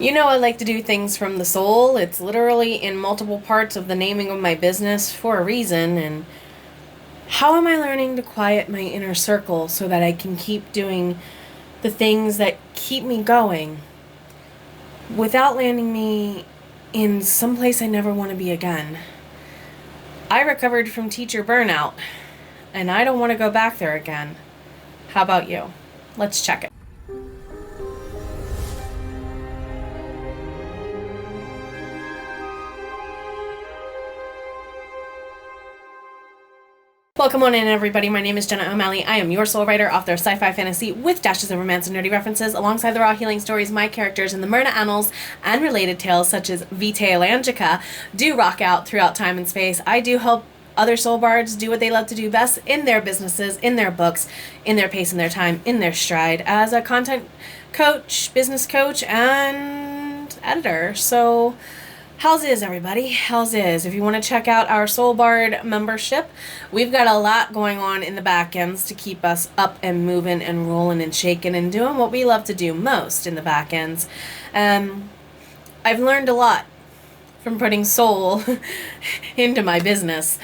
You know, I like to do things from the soul. It's literally in multiple parts of the naming of my business for a reason. And how am I learning to quiet my inner circle so that I can keep doing the things that keep me going without landing me in some place I never want to be again? I recovered from teacher burnout, and I don't want to go back there again. How about you? Let's check it. Welcome on in, everybody. My name is Jenna O'Malley. I am your soul writer, author of sci-fi fantasy with dashes of romance and nerdy references, alongside the raw healing stories my characters in the Myrna Annals and related tales such as Vitae Elangica do rock out throughout time and space. I do help other soul bards do what they love to do best in their businesses, in their books, in their pace, in their time, in their stride, as a content coach, business coach, and editor. So how's is, everybody? How's is? If you want to check out our Soul Bard membership, we've got a lot going on in the back ends to keep us up and moving and rolling and shaking and doing what we love to do most in the back ends. I've learned a lot from putting soul into my business.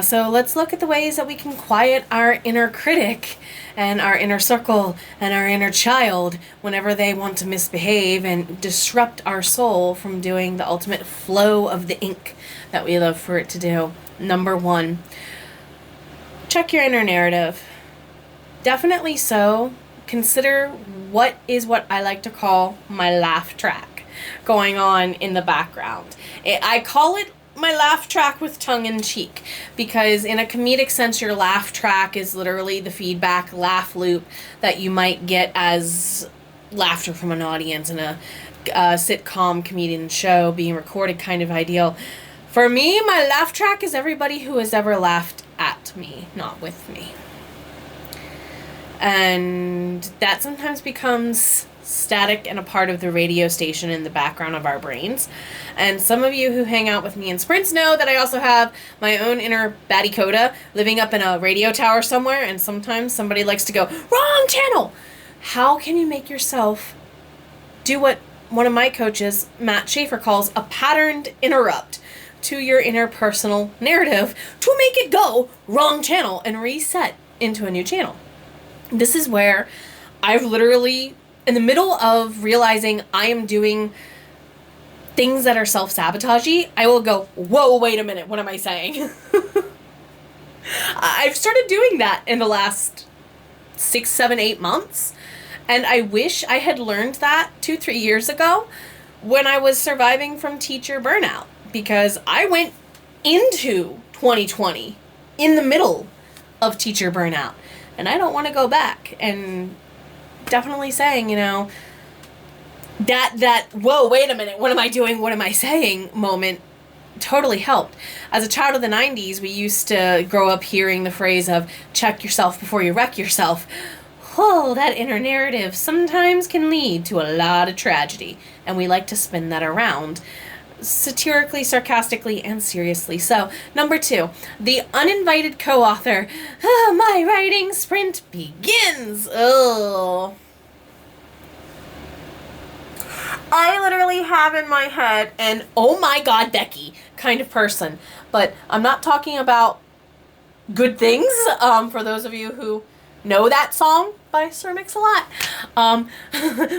So let's look at the ways that we can quiet our inner critic and our inner circle and our inner child whenever they want to misbehave and disrupt our soul from doing the ultimate flow of the ink that we love for it to do. Number one, check your inner narrative. Definitely so. Consider what I like to call my laugh track going on in the background. I call it my laugh track with tongue-in-cheek, because in a comedic sense, your laugh track is literally the feedback laugh loop that you might get as laughter from an audience in a sitcom comedian show being recorded kind of ideal. For me, my laugh track is everybody who has ever laughed at me, not with me. And that sometimes becomes static and a part of the radio station in the background of our brains. And some of you who hang out with me in sprints know that I also have my own inner Batty Coda living up in a radio tower somewhere, and sometimes somebody likes to go, wrong channel! How can you make yourself do what one of my coaches, Matt Schaefer, calls a patterned interrupt to your interpersonal narrative to make it go wrong channel and reset into a new channel? This is where I've literally, in the middle of realizing I am doing things that are self-sabotagey, I will go, whoa, wait a minute, what am I saying? I've started doing that in the last 6, 7, 8 months. And I wish I had learned that 2, 3 years ago when I was surviving from teacher burnout, because I went into 2020 in the middle of teacher burnout. And I don't want to go back. And definitely saying, that whoa, wait a minute, what am I doing, what am I saying moment totally helped. As a child of the 90s, we used to grow up hearing the phrase of check yourself before you wreck yourself. Oh, that inner narrative sometimes can lead to a lot of tragedy, and we like to spin that around satirically, sarcastically, and seriously. So, number 2, the uninvited co-author. My writing sprint begins. Oh. I literally have in my head an oh my god, Becky kind of person. But I'm not talking about good things. For those of you who know that song by Sir Mix-a-Lot.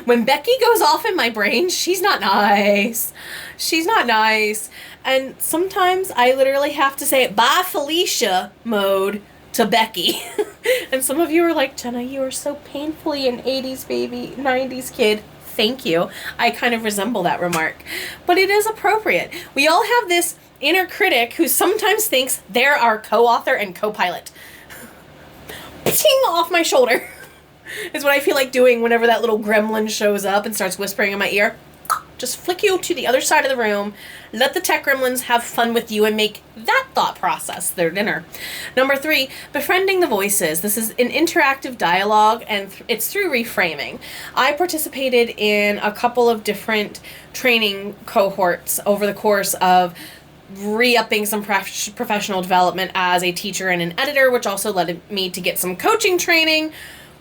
When Becky goes off in my brain, she's not nice. She's not nice. And sometimes I literally have to say bye Felicia mode to Becky. And some of you are like, Jenna, you are so painfully an 80s baby, 90s kid. Thank you. I kind of resemble that remark. But it is appropriate. We all have this inner critic who sometimes thinks they're our co-author and co-pilot. Ting off my shoulder is what I feel like doing whenever that little gremlin shows up and starts whispering in my ear. Just flick you to the other side of the room, let the tech gremlins have fun with you, and make that thought process their dinner. Number 3, befriending the voices. This is an interactive dialogue, and it's through reframing. I participated in a couple of different training cohorts over the course of re-upping some professional development as a teacher and an editor, which also led me to get some coaching training,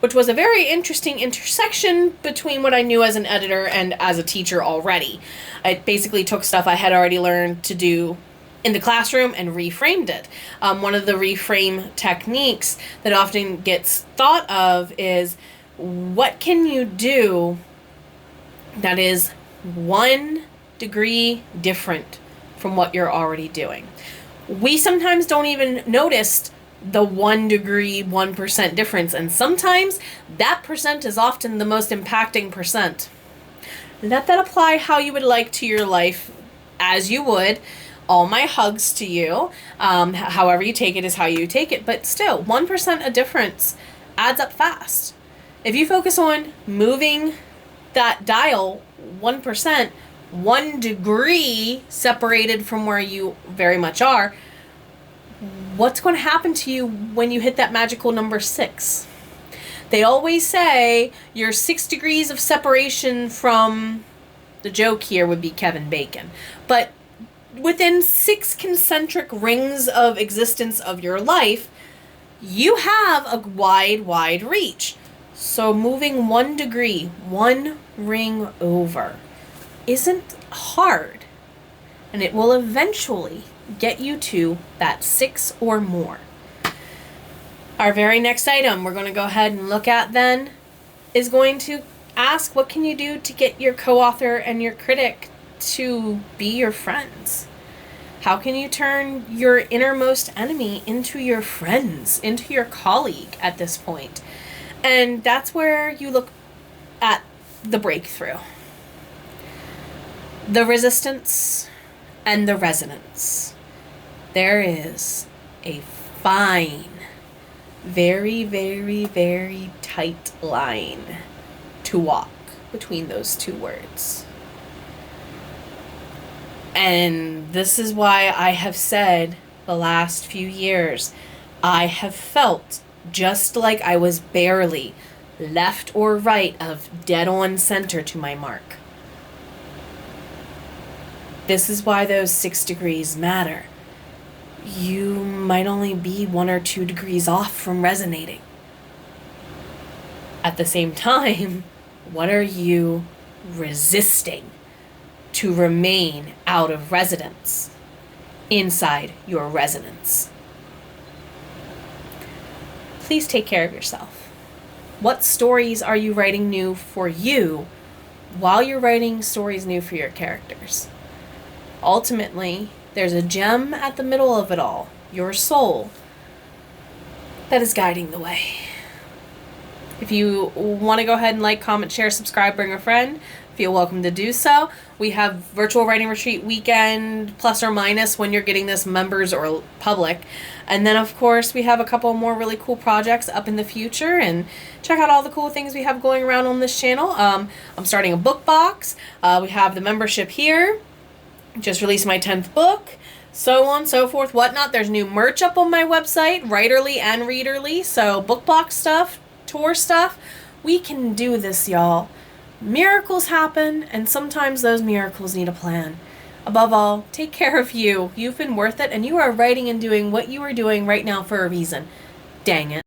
which was a very interesting intersection between what I knew as an editor and as a teacher already. I basically took stuff I had already learned to do in the classroom and reframed it. One of the reframe techniques that often gets thought of is, what can you do that is 1 degree different from what you're already doing? We sometimes don't even notice the 1 degree, 1% difference, and sometimes that percent is often the most impacting percent. Let that apply how you would like to your life, as you would. All my hugs to you. However you take it is how you take it, but still, 1% a difference adds up fast. If you focus on moving that dial 1%, 1 degree separated from where you very much are, what's going to happen to you when you hit that magical number 6? They always say you're 6 degrees of separation from, the joke here would be Kevin Bacon, but within 6 concentric rings of existence of your life, you have a wide reach. So moving 1 degree, 1 ring over, isn't hard, and it will eventually get you to that 6 or more. Our very next item we're going to go ahead and look at then is going to ask, what can you do to get your co-author and your critic to be your friends? How can you turn your innermost enemy into your friends, into your colleague at this point? And that's where you look at the breakthrough. The resistance and the resonance. There is a fine, very, very, very tight line to walk between those 2 words. And this is why I have said the last few years, I have felt just like I was barely left or right of dead on center to my mark. This is why those 6 degrees matter. You might only be 1 or 2 degrees off from resonating. At the same time, what are you resisting to remain out of resonance inside your resonance? Please take care of yourself. What stories are you writing new for you while you're writing stories new for your characters? Ultimately, there's a gem at the middle of it all, your soul, that is guiding the way. If you want to go ahead and like, comment, share, subscribe, bring a friend, feel welcome to do so. We have virtual writing retreat weekend, plus or minus when you're getting this members or public. And then, of course, we have a couple more really cool projects up in the future. And check out all the cool things we have going around on this channel. I'm starting a book box. We have the membership here. Just released my 10th book. So on, so forth, whatnot. There's new merch up on my website, writerly and readerly. So book box stuff, tour stuff. We can do this, y'all. Miracles happen, and sometimes those miracles need a plan. Above all, take care of you. You've been worth it, and you are writing and doing what you are doing right now for a reason. Dang it.